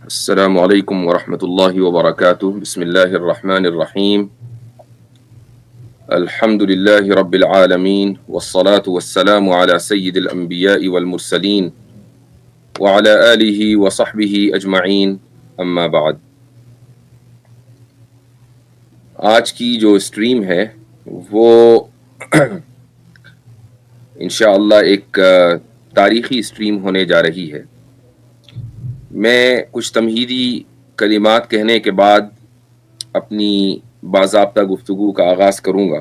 السلام علیکم ورحمۃ اللہ وبرکاتہ بسم اللہ الرحمن الرحیم الحمد للہ رب العالمین والصلاة والسلام علی سید الانبیاء والمرسلین وعلی آلہ وصحبہ اجمعین اما بعد۔ آج کی جو اسٹریم ہے وہ انشاءاللہ ایک تاریخی اسٹریم ہونے جا رہی ہے۔ میں کچھ تمہیدی کلمات کہنے کے بعد اپنی باضابطہ گفتگو کا آغاز کروں گا۔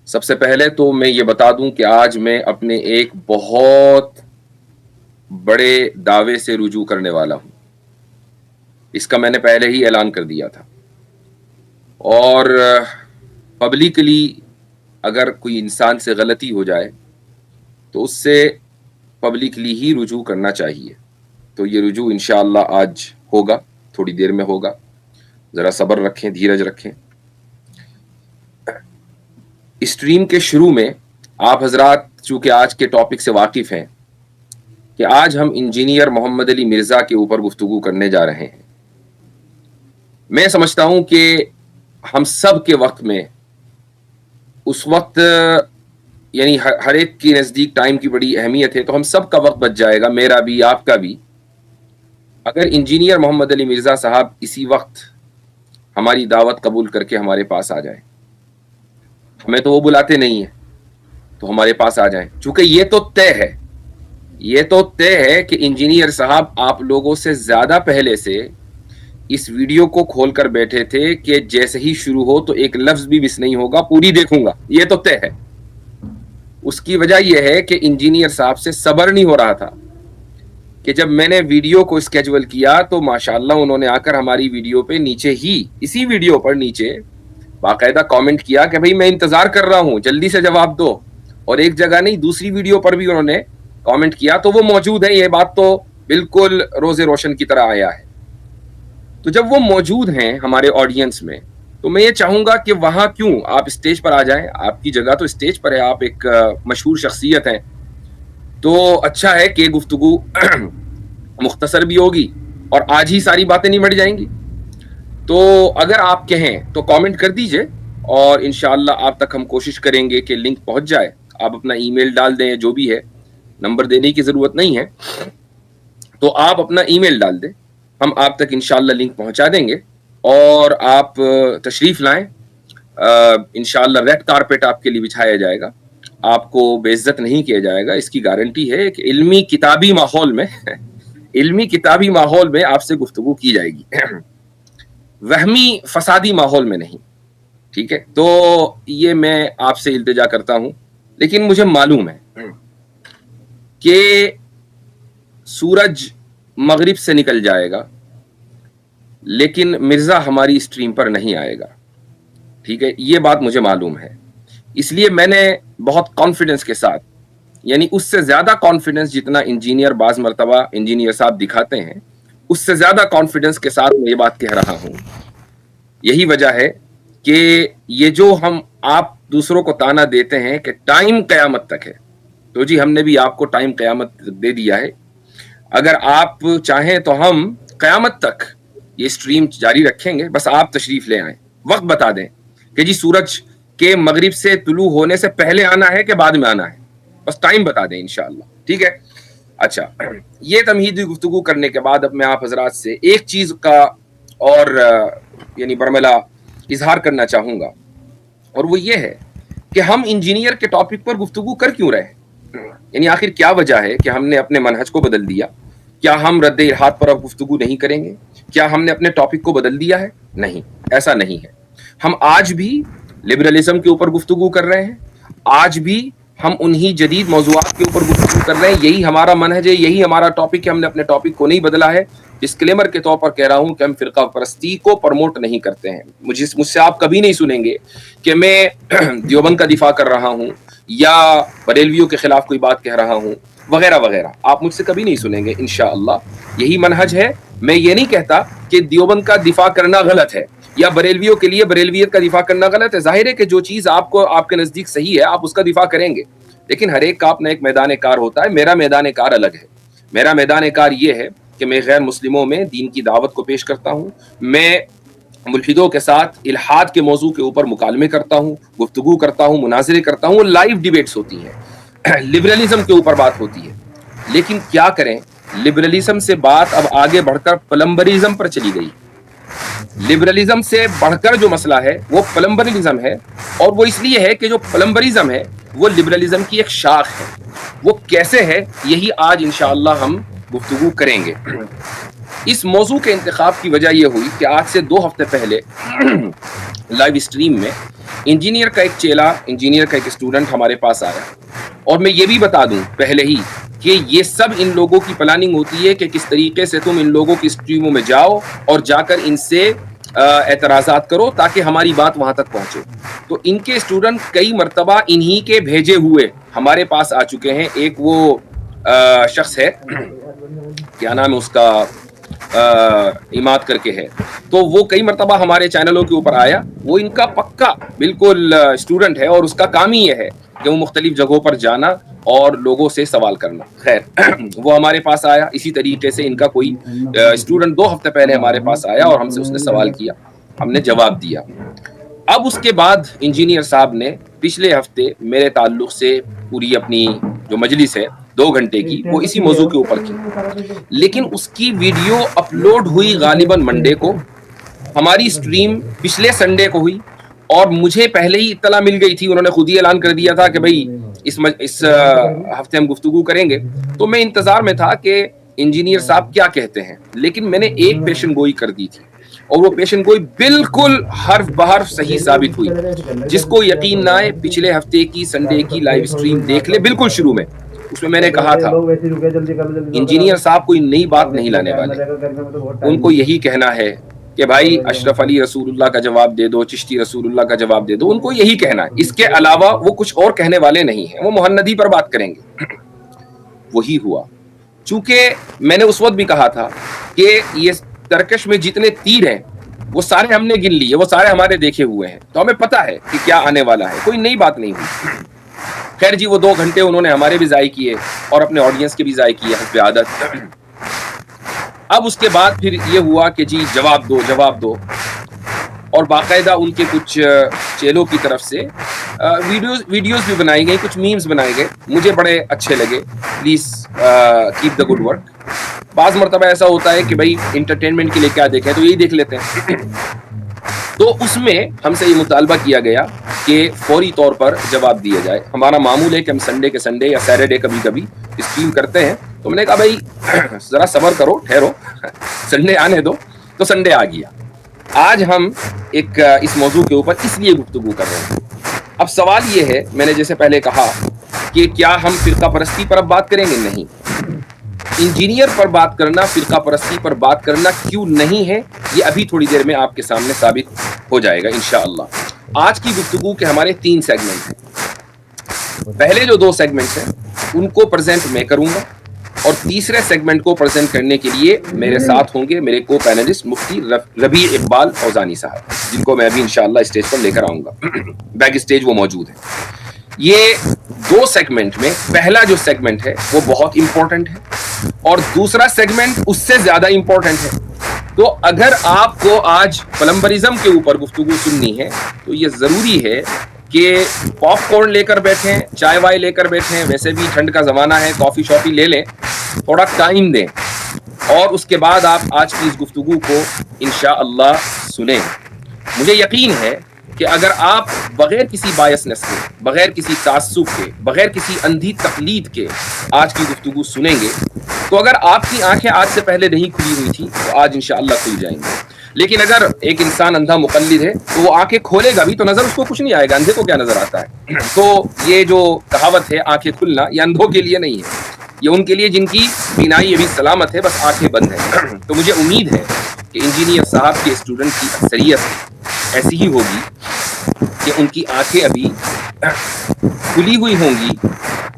سب سے پہلے تو میں یہ بتا دوں کہ آج میں اپنے ایک بہت بڑے دعوے سے رجوع کرنے والا ہوں۔ اس کا میں نے پہلے ہی اعلان کر دیا تھا، اور پبلکلی اگر کوئی انسان سے غلطی ہو جائے تو اس سے پبلکلی ہی رجوع کرنا چاہیے۔ تو یہ رجوع انشاءاللہ آج ہوگا، تھوڑی دیر میں ہوگا، ذرا صبر رکھیں، دھیرج رکھیں۔ اسٹریم کے شروع میں آپ حضرات چونکہ آج کے ٹاپک سے واقف ہیں کہ آج ہم انجینئر محمد علی مرزا کے اوپر گفتگو کرنے جا رہے ہیں۔ میں سمجھتا ہوں کہ ہم سب کے وقت میں اس وقت یعنی ہر ایک کے نزدیک ٹائم کی بڑی اہمیت ہے، تو ہم سب کا وقت بچ جائے گا، میرا بھی آپ کا بھی، اگر انجینئر محمد علی مرزا صاحب اسی وقت ہماری دعوت قبول کر کے ہمارے پاس آ جائیں۔ ہمیں تو وہ بلاتے نہیں ہیں، تو ہمارے پاس آ جائیں، چونکہ یہ تو طے ہے کہ انجینئر صاحب آپ لوگوں سے زیادہ پہلے سے اس ویڈیو کو کھول کر بیٹھے تھے کہ جیسے ہی شروع ہو تو ایک لفظ بھی مس نہیں ہوگا، پوری دیکھوں گا، یہ تو طے ہے۔ اس کی وجہ یہ ہے کہ انجینئر صاحب سے صبر نہیں ہو رہا تھا کہ جب میں نے ویڈیو کو اسکیجول کیا تو ماشاءاللہ انہوں نے آ کر ہماری ویڈیو پہ نیچے ہی، اسی ویڈیو پر نیچے باقاعدہ کامنٹ کیا کہ بھئی میں انتظار کر رہا ہوں، جلدی سے جواب دو، اور ایک جگہ نہیں دوسری ویڈیو پر بھی انہوں نے کامنٹ کیا، تو وہ موجود ہے، یہ بات تو بالکل روز روشن کی طرح آیا ہے۔ تو جب وہ موجود ہیں ہمارے آڈینس میں تو میں یہ چاہوں گا کہ وہاں کیوں آپ اسٹیج پر آ جائیں، آپ کی جگہ تو اسٹیج پر ہے، آپ ایک مشہور شخصیت ہیں، تو اچھا ہے کہ گفتگو مختصر بھی ہوگی اور آج ہی ساری باتیں نمٹ جائیں گی۔ تو اگر آپ کہیں تو کامنٹ کر دیجئے، اور انشاءاللہ آپ تک ہم کوشش کریں گے کہ لنک پہنچ جائے۔ آپ اپنا ای میل ڈال دیں، جو بھی ہے، نمبر دینے کی ضرورت نہیں ہے، تو آپ اپنا ای میل ڈال دیں، ہم آپ تک انشاءاللہ لنک پہنچا دیں گے، اور آپ تشریف لائیں۔ انشاءاللہ ریڈ کارپیٹ آپ کے لیے بچھایا جائے گا، آپ کو بے عزت نہیں کیا جائے گا، اس کی گارنٹی ہے کہ علمی کتابی ماحول میں آپ سے گفتگو کی جائے گی، وہمی فسادی ماحول میں نہیں، ٹھیک ہے؟ تو یہ میں آپ سے التجا کرتا ہوں، لیکن مجھے معلوم ہے کہ سورج مغرب سے نکل جائے گا لیکن مرزا ہماری اسٹریم پر نہیں آئے گا، ٹھیک ہے؟ یہ بات مجھے معلوم ہے، اس لیے میں نے بہت کانفیڈنس کے ساتھ، یعنی اس سے زیادہ کانفیڈنس جتنا انجینئر بعض مرتبہ انجینئر صاحب دکھاتے ہیں، اس سے زیادہ کانفیڈنس کے ساتھ میں یہ بات کہہ رہا ہوں۔ یہی وجہ ہے کہ یہ جو ہم آپ دوسروں کو تانا دیتے ہیں کہ ٹائم قیامت تک ہے، تو جی ہم نے بھی آپ کو ٹائم قیامت دے دیا ہے۔ اگر آپ چاہیں تو ہم قیامت تک یہ اسٹریم جاری رکھیں گے، بس آپ تشریف لے آئیں، وقت بتا دیں کہ جی سورج کے مغرب سے طلوع ہونے سے پہلے آنا ہے کہ بعد میں آنا ہے، بس ٹائم بتا دیں انشاءاللہ، ٹھیک ہے؟ اچھا، یہ تمہیدی گفتگو کرنے کے بعد اب میں آپ حضرات سے ایک چیز کا اور یعنی برملا اظہار کرنا چاہوں گا، اور وہ یہ ہے کہ ہم انجینئر کے ٹاپک پر گفتگو کر کیوں رہے، یعنی آخر کیا وجہ ہے کہ ہم نے اپنے منہج کو بدل دیا؟ کیا ہم رد الحاد پر اب گفتگو نہیں کریں گے؟ کیا ہم نے اپنے ٹاپک کو بدل دیا ہے؟ نہیں، ایسا نہیں ہے۔ ہم آج بھی لبرلزم کے اوپر گفتگو کر رہے ہیں، آج بھی ہم انہی جدید موضوعات کے اوپر گفتگو کر رہے ہیں، یہی ہمارا منہج ہے، یہی ہمارا ٹاپک ہے، ہم نے اپنے ٹاپک کو نہیں بدلا ہے۔ ڈسکلیمر کے طور پر کہہ رہا ہوں کہ ہم فرقہ پرستی کو پروموٹ نہیں کرتے ہیں۔ مجھ سے آپ کبھی نہیں سنیں گے کہ میں دیوبند کا دفاع کر رہا ہوں یا بریلویوں کے خلاف کوئی بات کہہ رہا ہوں وغیرہ وغیرہ، آپ مجھ سے کبھی نہیں سنیں گے انشاءاللہ۔ یہی منہج ہے، میں یہ نہیں کہتا کہ دیوبند کا دفاع کرنا غلط ہے یا بریلویوں کے لیے بریلویت کا دفاع کرنا غلط ہے۔ ظاہر ہے کہ جو چیز آپ کو آپ کے نزدیک صحیح ہے آپ اس کا دفاع کریں گے، لیکن ہر ایک کا اپنا ایک میدان کار ہوتا ہے۔ میرا میدان کار الگ ہے، میرا میدان کار یہ ہے کہ میں غیر مسلموں میں دین کی دعوت کو پیش کرتا ہوں، میں ملحدوں کے ساتھ الحاد کے موضوع کے اوپر مکالمے کرتا ہوں، گفتگو کرتا ہوں، مناظرے کرتا ہوں، لائیو ڈیبیٹس ہوتی ہیں، لبرلزم کے اوپر بات ہوتی ہے. لیکن کیا کریں، لبرلزم سے بات اب آگے بڑھ کر پلمبرزم پر چلی گئی. لبرلزم سے بڑھ کر جو مسئلہ ہے وہ پلمبرزم ہے، اور وہ اس لیے ہے کہ جو پلمبرزم ہے وہ لبرلزم کی ایک شاخ ہے. وہ کیسے ہے، یہی آج انشاءاللہ ہم گفتگو کریں گے. اس موضوع کے انتخاب کی وجہ یہ ہوئی کہ آج سے 2 ہفتے پہلے لائیو اسٹریم میں انجینئر کا ایک چیلا، انجینئر کا ایک اسٹوڈنٹ ہمارے پاس آیا. اور میں یہ بھی بتا دوں پہلے ہی کہ یہ سب ان لوگوں کی پلاننگ ہوتی ہے کہ کس طریقے سے تم ان لوگوں کی اسٹریموں میں جاؤ اور جا کر ان سے اعتراضات کرو تاکہ ہماری بات وہاں تک پہنچے. تو ان کے اسٹوڈنٹ کئی مرتبہ انہی کے بھیجے ہوئے ہمارے پاس آ چکے ہیں. ایک وہ شخص ہے، کیا نام ہے اس کا، عماد کر کے ہے، تو وہ کئی مرتبہ ہمارے چینلوں کے اوپر آیا. وہ ان کا پکا بالکل اسٹوڈنٹ ہے، اور اس کا کام ہی یہ ہے کہ وہ مختلف جگہوں پر جانا اور لوگوں سے سوال کرنا. خیر وہ ہمارے پاس آیا. اسی طریقے سے ان کا کوئی اسٹوڈنٹ 2 ہفتے پہلے ہمارے پاس آیا اور ہم سے اس نے سوال کیا، ہم نے جواب دیا. اب اس کے بعد انجینئر صاحب نے پچھلے ہفتے میرے تعلق سے پوری اپنی جو مجلس ہے 2 گھنٹے کی وہ اسی موضوع کے اوپر کی، لیکن اس کی ویڈیو اپلوڈ ہوئی غالباً منڈے کو، ہماری اسٹریم پچھلے سنڈے کو ہوئی، اور مجھے پہلے ہی اطلاع مل گئی تھی. انہوں نے خود ہی اعلان کر دیا تھا کہ بھائی اس ہفتے ہم گفتگو کریں گے. تو میں انتظار میں تھا کہ انجینئر صاحب کیا کہتے ہیں، لیکن میں نے ایک پیشن گوئی کر دی تھی، اور وہ پیشن گوئی بالکل حرف بحرف صحیح ثابت ہوئی. جس کو یقین نہ آئے پچھلے ہفتے کی سنڈے کی لائیو اسٹریم دیکھ لے. بالکل شروع میں اس میں نے کہا تھا انجینئر صاحب کوئی نئی بات نہیں لانے والے، ان کو یہی کہنا ہے کہ بھائی اشرف علی رسول اللہ کا جواب دے دو، چشتی رسول اللہ کا جواب دے دو. ان کو یہی کہنا ہے، اس کے علاوہ وہ کچھ اور کہنے والے نہیں ہیں. وہ محندی پر بات کریں گے. وہی ہوا. چونکہ میں نے اس وقت بھی کہا تھا کہ یہ ترکش میں جتنے تیر ہیں وہ سارے ہم نے گن لیے، وہ سارے ہمارے دیکھے ہوئے ہیں، تو ہمیں پتہ ہے کہ کیا آنے والا ہے. کوئی نئی بات نہیں ہوئی. خیر جی، وہ 2 گھنٹے انہوں نے ہمارے بھی ضائع کیے اور اپنے آڈینس کے بھی ضائع کیے حسب عادت. اب اس کے بعد پھر یہ ہوا کہ جی جواب دو، اور باقاعدہ ان کے کچھ چیلوں کی طرف سے ویڈیوز بھی بنائی گئی، کچھ میمز بنائے گئے. مجھے بڑے اچھے لگے. Please keep the good work. بعض مرتبہ ایسا ہوتا ہے کہ بھائی انٹرٹینمنٹ کے لیے کیا دیکھیں تو یہی دیکھ لیتے ہیں. تو اس میں ہم سے یہ مطالبہ کیا گیا کہ فوری طور پر جواب دیا جائے. ہمارا معمول ہے کہ ہم سنڈے کے سنڈے یا سیٹرڈے کبھی اسٹریم کرتے ہیں. تو میں نے کہا بھائی ذرا صبر کرو، ٹھہرو، سنڈے آنے دو. تو سنڈے آ گیا. آج ہم ایک اس موضوع کے اوپر اس لیے گفتگو کر رہے ہیں. اب سوال یہ ہے، میں نے جیسے پہلے کہا کہ کیا ہم فرقہ پرستی پر اب بات کریں گے؟ نہیں. انجینئر پر بات کرنا، فرقہ پرستی پر بات کرنا کیوں نہیں ہے، یہ ابھی تھوڑی دیر میں آپ کے سامنے ثابت ہو جائے گا انشاءاللہ. آج کی گفتگو کے ہمارے 3 سیگمنٹ ہیں. پہلے جو 2 سیگمنٹ ہیں ان کو پریزنٹ میں کروں گا، اور تیسرے سیگمنٹ کو پریزنٹ کرنے کے لیے میرے ساتھ ہوں گے میرے کو پینلسٹ مفتی ربیع اقبال فوزانی صاحب، جن کو میں ابھی انشاءاللہ اسٹیج پر لے کر آؤں گا. بیک اسٹیج وہ موجود ہیں. یہ 2 سیگمنٹ میں پہلا جو سیگمنٹ ہے وہ بہت امپورٹنٹ ہے، اور دوسرا سیگمنٹ اس سے زیادہ امپورٹنٹ ہے. تو اگر آپ کو آج پلمبرزم کے اوپر گفتگو سننی ہے تو یہ ضروری ہے کہ پاپ کارن لے کر بیٹھیں، چائے وائے لے کر بیٹھیں. ویسے بھی ٹھنڈ کا زمانہ ہے، کافی شافی لے لیں، تھوڑا ٹائم دیں، اور اس کے بعد آپ آج کی اس گفتگو کو انشاءاللہ سنیں. مجھے یقین ہے کہ اگر آپ بغیر کسی بایسنس کے، بغیر کسی تعصب کے، بغیر کسی اندھی تقلید کے آج کی گفتگو سنیں گے تو اگر آپ کی آنکھیں آج سے پہلے نہیں کھلی ہوئی تھی تو آج انشاءاللہ کھل جائیں گے. لیکن اگر ایک انسان اندھا مقلد ہے تو وہ آنکھیں کھولے گا بھی تو نظر اس کو کچھ نہیں آئے گا. اندھے کو کیا نظر آتا ہے؟ تو یہ جو کہاوت ہے آنکھیں کھلنا، یہ اندھوں کے لیے نہیں ہے، یہ ان کے لیے جن کی بینائی ابھی سلامت ہے، بس آنکھیں بند ہیں. تو مجھے امید ہے کہ انجینئر صاحب کے اسٹوڈنٹ کی اکثریت ایسی ہی ہوگی کہ ان کی آنکھیں ابھی کھلی ہوئی ہوں گی،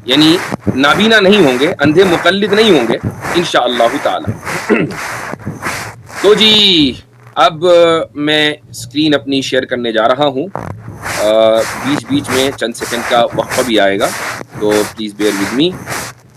یعنی نابینا نہیں ہوں گے، اندھے مقلد نہیں ہوں گے انشاءاللہ تعالی. تو جی اب میں اسکرین اپنی شیئر کرنے جا رہا ہوں. بیچ بیچ میں چند سیکنڈ کا وقفہ بھی آئے گا، تو please bear with me.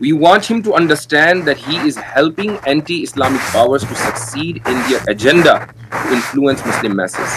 We want him to understand that he is helping anti-Islamic powers to succeed in their agenda to influence Muslim masses.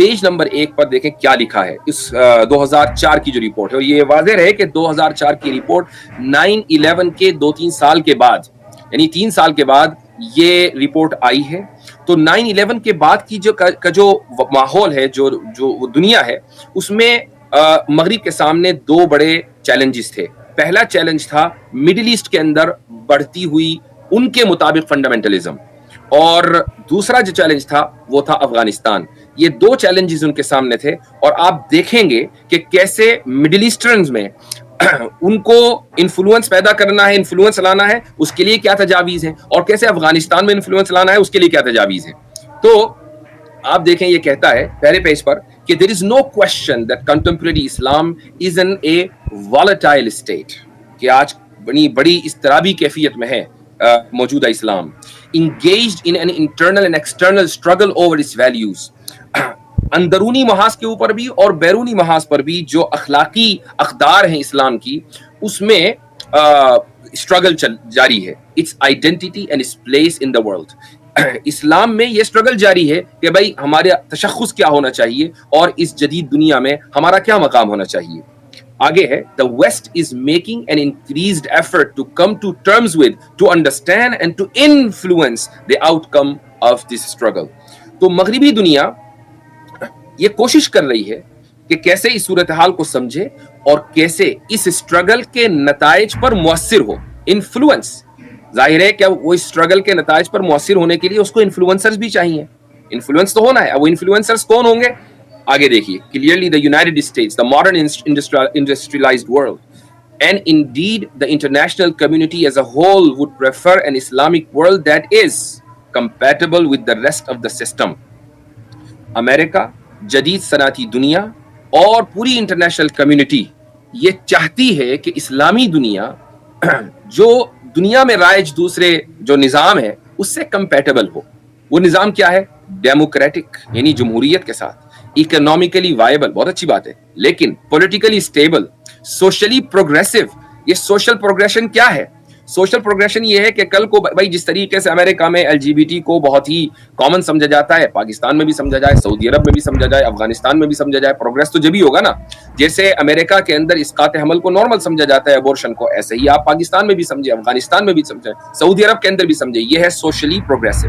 Page number 1 پر دیکھیں کیا لکھا ہے اس 2004 کی جو رپورٹ ہے. اور یہ واضح رہے کہ 2004 کی رپورٹ 9/11 کے 2-3 سال کے بعد, یعنی 3 سال کے بعد یہ رپورٹ آئی ہے. تو 9/11 کے بعد کی جو ماحول ہے, جو دنیا ہے, اس میں مغرب کے سامنے 2 بڑے چیلنجز تھے. پہلا چیلنج تھا مڈل ایسٹ کے اندر بڑھتی ہوئی ان کے مطابق فنڈامنٹلزم, اور دوسرا جو چیلنج تھا وہ تھا افغانستان. یہ 2 چیلنجز ان کے سامنے تھے, اور آپ دیکھیں گے کہ کیسے مڈل ایسٹرنز میں ان کو انفلوئنس پیدا کرنا ہے, انفلوئنس لانا ہے, اس کے لیے کیا تجاویز ہیں, اور کیسے افغانستان میں انفلوئنس لانا ہے, اس کے لیے کیا تجاویز ہیں. تو آپ دیکھیں یہ کہتا ہے پہلے پیج پر کہ there is no question that contemporary Islam is in a volatile state, کہ آج بڑی اضطرابی کیفیت میں ہے موجودہ اسلام. engaged in an internal and external struggle over its values, اندرونی محاذ کے اوپر بھی اور بیرونی محاذ پر بھی جو اخلاقی اقدار ہیں اسلام کی, اس میں اسٹرگل جاری ہے. its identity and its place in the world, اسلام میں یہ اسٹرگل جاری ہے کہ بھائی ہمارا تشخص کیا ہونا چاہیے اور اس جدید دنیا میں ہمارا کیا مقام ہونا چاہیے. آگے ہے the West is making an increased effort to come to terms with, to understand and to influence the outcome of this struggle. تو مغربی دنیا یہ کوشش کر رہی ہے کہ کیسے اس صورتحال کو سمجھے اور کیسے اس اسٹرگل کے نتائج پر مؤثر ہو. انفلوئنس, ظاہر ہے کہ وہ اسٹرگل کے نتائج پر مؤثر ہونے کے لیے اس کو انفلوئنسرز بھی چاہیے. انفلوئنس تو ہونا ہے. اب وہ انفلوئنسرز کون ہوں گے؟ آگے دیکھیے. Clearly the United States, the modern industrialized world, and indeed the international community as a whole would prefer an Islamic world that is compatible with the rest of the system. امریکہ, جدید صنعتی دنیا اور پوری انٹرنیشنل کمیونٹی یہ چاہتی ہے کہ اسلامی دنیا جو دنیا میں رائج دوسرے جو نظام ہے اس سے کمپیٹیبل ہو. وہ نظام کیا ہے؟ ڈیموکریٹک, یعنی جمہوریت کے ساتھ, اکنامکلی وائبل, بہت اچھی بات ہے, لیکن پولیٹیکلی اسٹیبل, سوشلی پروگریسو. یہ سوشل پروگریشن کیا ہے؟ سوشل پروگریشن یہ ہے کہ کل کو بھائی جس طریقے سے امریکہ میں LGBT کو بہت ہی کامن سمجھا جاتا ہے, پاکستان میں بھی سمجھا جائے, سعودی عرب میں بھی سمجھا جائے, افغانستان میں بھی سمجھا جائے. پروگریس تو جبھی ہوگا نا, جیسے امریکہ کے اندر اسقاط حمل کو نارمل سمجھا جاتا ہے, ابورشن کو, ایسے ہی آپ پاکستان میں بھی سمجھے, افغانستان میں بھی سمجھے, سعودی عرب کے اندر بھی سمجھے. یہ ہے سوشلی پروگریسو.